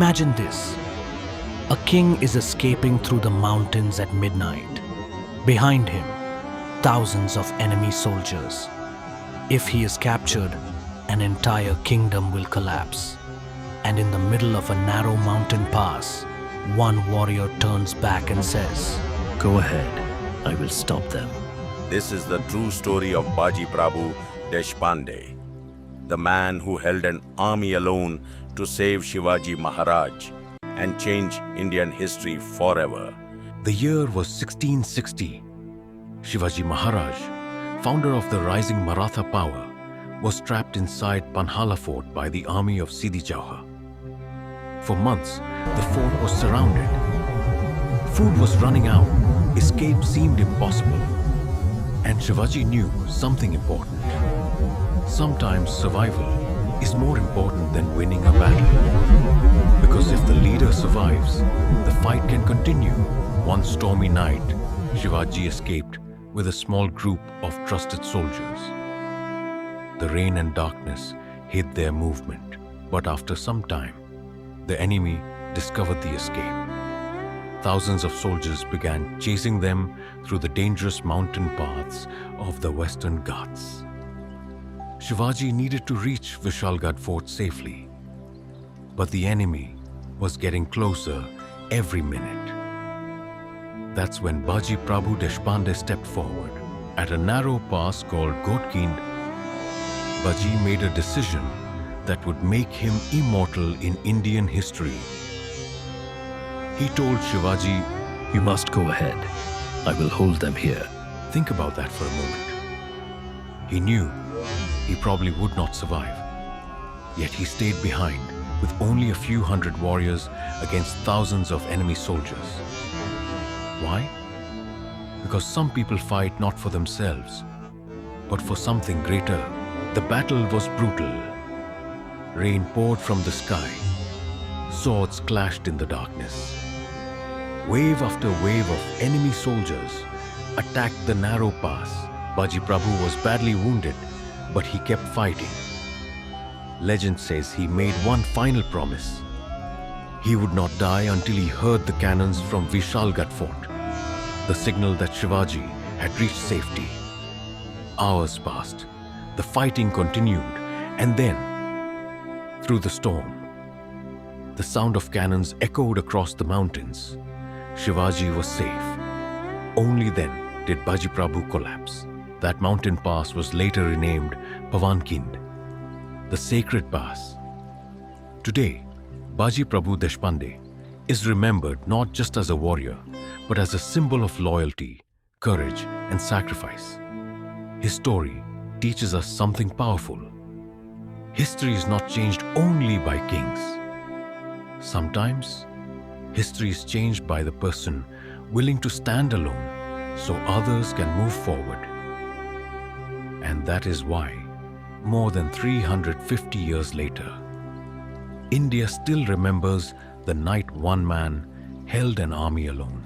Imagine this. A king is escaping through the mountains at midnight. Behind him, thousands of enemy soldiers. If he is captured, an entire kingdom will collapse. And in the middle of a narrow mountain pass, one warrior turns back and says, Go ahead, I will stop them. This is the true story of Baji Prabhu Deshpande, the man who held an army alone to save Shivaji Maharaj and change Indian history forever. The year was 1660. Shivaji Maharaj, founder of the rising Maratha power, was trapped inside Panhala Fort by the army of Sidi Jauhar. For months, the fort was surrounded. Food was running out, escape seemed impossible. And Shivaji knew something important. Sometimes survival is more important than winning a battle. Because if the leader survives, the fight can continue. One stormy night, Shivaji escaped with a small group of trusted soldiers. The rain and darkness hid their movement, but after some time, the enemy discovered the escape. Thousands of soldiers began chasing them through the dangerous mountain paths of the Western Ghats. Shivaji needed to reach Vishalgarh Fort safely, but the enemy was getting closer every minute. That's when Baji Prabhu Deshpande stepped forward. At a narrow pass called Khind, Baji made a decision that would make him immortal in Indian history. He told Shivaji, You must go ahead. I will hold them here. Think about that for a moment. He knew he probably would not survive. Yet he stayed behind with only a few hundred warriors against thousands of enemy soldiers. Why? Because some people fight not for themselves, but for something greater. The battle was brutal. Rain poured from the sky. Swords clashed in the darkness. Wave after wave of enemy soldiers attacked the narrow pass. Baji Prabhu was badly wounded, but he kept fighting. Legend says he made one final promise. He would not die until he heard the cannons from Vishalgarh Fort, the signal that Shivaji had reached safety. Hours passed. The fighting continued, and then, through the storm, the sound of cannons echoed across the mountains. Shivaji was safe. Only then did Baji Prabhu collapse. That mountain pass was later renamed Pavan Khind, the sacred pass. Today, Baji Prabhu Deshpande is remembered not just as a warrior, but as a symbol of loyalty, courage, and sacrifice. His story teaches us something powerful. History is not changed only by kings. Sometimes, history is changed by the person willing to stand alone so others can move forward. And that is why, more than 350 years later, India still remembers the night one man held an army alone.